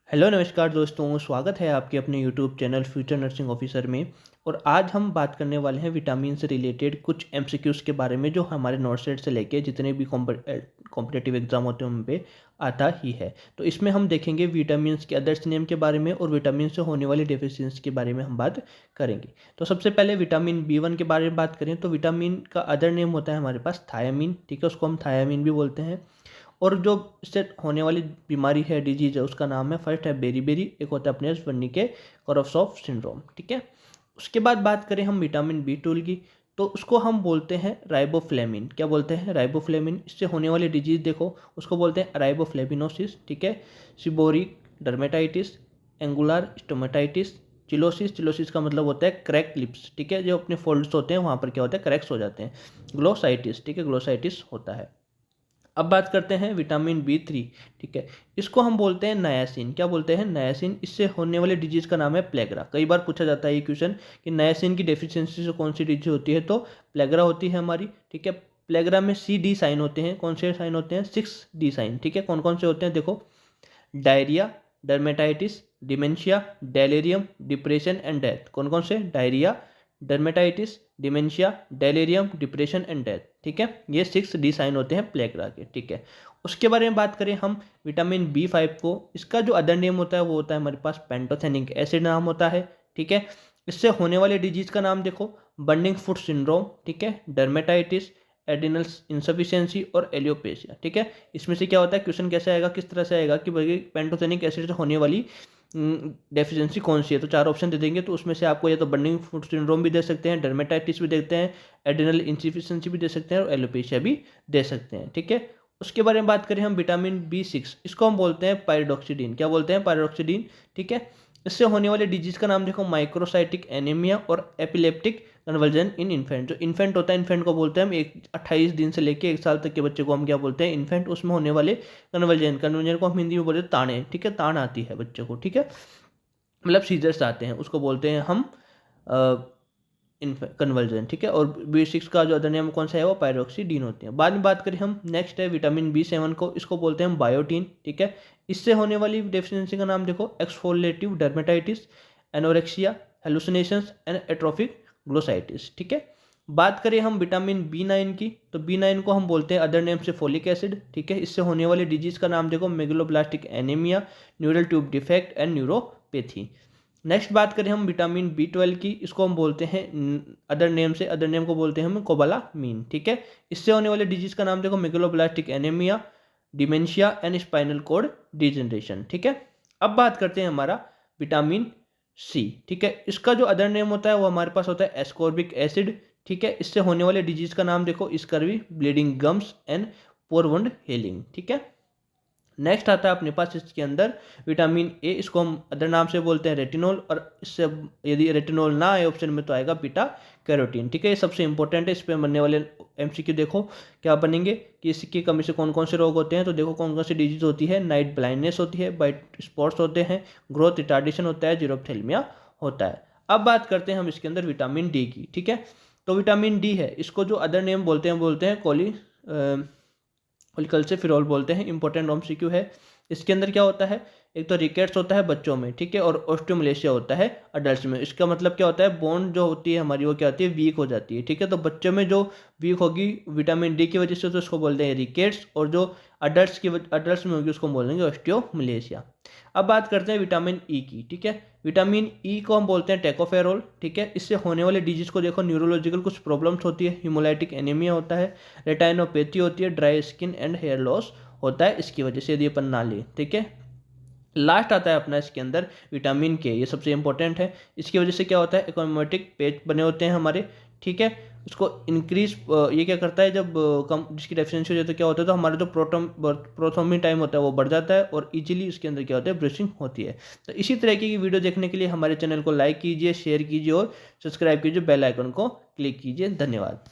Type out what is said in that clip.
Hello नमस्कार दोस्तों, स्वागत है आपके अपने YouTube channel future nursing officer में। और आज हम बात करने वाले हैं विटामिन से रिलेटेड कुछ एमसीक्यूज़ के बारे में, जो हमारे नॉट सेट से लेके जितने भी कॉम्पिटिटिव एग्जाम होते हैं उन पे आता ही है। तो इसमें हम देखेंगे विटामिन के अदर्स नेम के बारे में और विटामिन से होने वाली डेफिशिएंसी के बारे में हम बात करेंगे। तो सबसे पहले विटामिन B1 के बारे में बात करें तो विटामिन का अदर नेम होता है हमारे पास थायामीन, ठीक है, उसको हम थायामीन भी बोलते हैं। और जो इससे होने वाली बीमारी है, डिजीज है, उसका नाम है, फर्स्ट है बेरी, एक होता है अपने वर्नी के कोरोसॉफ सिंड्रोम, ठीक है। उसके बाद बात करें हम विटामिन B12 की, तो उसको हम बोलते हैं राइबोफ्लेविन। क्या बोलते हैं? राइबोफ्लेविन। इससे होने वाली डिजीज देखो, उसको बोलते हैं राइबोफ्लेविनोसिस, ठीक है। Seborrhoeic dermatitis, angular stomatitis, cheilosis का मतलब होता है क्रैक लिप्स, ठीक है, जो अपने फोल्ड्स होते हैं वहाँ पर क्या होता है, क्रैक्स हो जाते हैं। ग्लोसाइटिस, ठीक है, ग्लोसाइटिस होता है। अब बात करते हैं विटामिन B3, ठीक है। इसको हम बोलते हैं नायासिन। क्या बोलते हैं? नायासिन। इससे होने वाले डिजीज का नाम है प्लेगरा। कई बार पूछा जाता है ये क्वेश्चन कि नायासिन की डेफिशिएंसी से कौन सी डिजीज होती है, तो प्लेगरा होती है हमारी, ठीक है। प्लेगरा में CD साइन होते हैं। कौन से साइन होते हैं? 6D साइन, ठीक है। कौन कौन से होते हैं देखो, diarrhoea, dermatitis, dementia, delirium, depression and death. कौन कौन से? Diarrhoea, dermatitis, dementia, delirium, depression and death, ठीक है। ये 6D साइन होते हैं प्लेगरा के, ठीक है। उसके बारे में बात करें हम विटामिन B5 को, इसका जो अदर नेम होता है वो होता है हमारे पास पेंटोथेनिक एसिड नाम होता है, ठीक है। इससे होने वाले डिजीज का नाम देखो, बर्निंग फुट सिंड्रोम, ठीक है, डर्मेटाइटिस, एडिनल इंसफिशियंसी और एलियोपेशिया, ठीक है। इसमें से क्या होता है, क्वेश्चन कैसे आएगा, किस तरह से आएगा कि भाई पेंटोथेनिक एसिड से होने वाली डेफिशिएंसी कौन सी है। तो 4 ऑप्शन दे देंगे, तो उसमें से आपको या तो बर्निंग फुट सिंड्रोम भी दे सकते हैं, डर्मेटाइटिस भी देखते हैं, एडिनल इंसफिशियंसी भी दे सकते हैं और एलोपेशिया भी दे सकते हैं, ठीक है। उसके बारे में बात करें हम विटामिन B6, इसको हम बोलते हैं पायरोक्सिडीन। क्या बोलते हैं? पायरोक्सिडीन, ठीक है। इससे होने वाले डिजीज का नाम देखो, माइक्रोसाइटिक एनीमिया और एपिलेप्टिक कन्वर्जन इन इन्फेंट। जो इन्फेंट होता है, इन्फेंट को बोलते हैं हम 28 दिन से लेके 1 साल तक के बच्चे को हम क्या बोलते हैं? इन्फेंट। उसमें होने वाले कन्वर्जन को हम हिंदी में बोलते हैं ताड़े, ठीक है, ताड़ आती है बच्चे को, ठीक है, मतलब सीजर्स आते हैं, उसको बोलते हैं हम कन्वर्जन, ठीक है। और B6 का जो अदर नेम कौन सा है, वो पायरोक्सिडीन होते हैं। बाद में बात करें हम, नेक्स्ट है विटामिन B7 को, इसको बोलते हैं हम बायोटीन, ठीक है। इससे होने वाली डेफिशिएंसी का नाम देखो, exfoliative dermatitis, anorexia, hallucinations and atrophic glossitis, ठीक है। बात करें हम विटामिन B9 की, तो B9 को हम बोलते हैं अदर नेम से फोलिक एसिड, ठीक है। इससे होने वाली डिजीज का नाम देखो, megaloblastic anaemia, neural tube defect and neuropathy. Next बात करें हम विटामिन B12 की, इसको हम बोलते हैं अदर नेम से, अदर नेम को बोलते हैं हम कोबालामीन, ठीक है। इससे होने वाले डिजीज का नाम देखो, megaloblastic anaemia, dementia and spinal cord degeneration, ठीक है। अब बात करते हैं हमारा विटामिन C, ठीक है। इसका जो अदर नेम होता है वो हमारे पास होता है एस्कॉर्बिक एसिड, ठीक है। इससे होने वाले डिजीज का नाम देखो, scurvy, bleeding gums and poor wound healing, ठीक है। नेक्स्ट आता है अपने पास इसके अंदर विटामिन A, इसको हम अदर नाम से बोलते हैं रेटिनॉल, और इससे यदि रेटिनॉल ना आए ऑप्शन में तो आएगा बीटा कैरोटीन, ठीक है। ये सबसे इंपॉर्टेंट है, इस पर बनने वाले MCQ देखो क्या बनेंगे कि इसकी कमी से कौन कौन से रोग होते हैं। तो देखो कौन कौन सी डिजीज होती है, नाइट ब्लाइंडनेस होती है, वाइट स्पॉट्स होते हैं, ग्रोथ रिटार्डेशन होता है, जीरोप्थेल्मिया होता है। अब बात करते हैं हम इसके अंदर विटामिन D की, ठीक है। तो विटामिन D है, इसको जो अदर नेम बोलते हैं कोलिकल्सिफेरॉल बोलते हैं। इंपॉर्टेंट MCQ है। इसके अंदर क्या होता है, एक तो रिकेट्स होता है बच्चों में, ठीक है, और ऑस्टियोमलेशिया होता है अडल्ट्स में। इसका मतलब क्या होता है, बोन जो होती है हमारी वो क्या होती है, वीक हो जाती है, ठीक है। तो बच्चों में जो वीक होगी विटामिन D की वजह से, तो उसको बोलते हैं रिकेट्स, और जो अडल्ट्स में होगी उसको बोलेंगे ऑस्टियोमलेशिया। अब बात करते हैं विटामिन E की, ठीक है। विटामिन E को हम बोलते हैं टेकोफेरोल, ठीक है। इससे होने वाले डिजीज को देखो, न्यूरोलॉजिकल कुछ प्रॉब्लम्स होती है, हिमोलाइटिक एनीमिया होता है, रेटाइनोपैथी होती है, dry skin and hair loss होता है इसकी वजह से, यदि अपन ना लें, ठीक है। लास्ट आता है अपना इसके अंदर विटामिन K, ये सबसे इंपॉर्टेंट है। इसकी वजह से क्या होता है, इकोनोमेटिक पेज बने होते हैं हमारे, ठीक है। उसको इंक्रीज, ये क्या करता है, जब कम जिसकी डेफिशिएंसी हो जाती है तो क्या होता है, तो हमारा जो प्रोथोमी टाइम होता है वो बढ़ जाता है, और इजीली इसके अंदर क्या होता है, ब्रशिंग होती है। तो इसी तरीके की वीडियो देखने के लिए हमारे चैनल को लाइक कीजिए, शेयर कीजिए और सब्सक्राइब कीजिए, बेल आइकन को क्लिक कीजिए। धन्यवाद।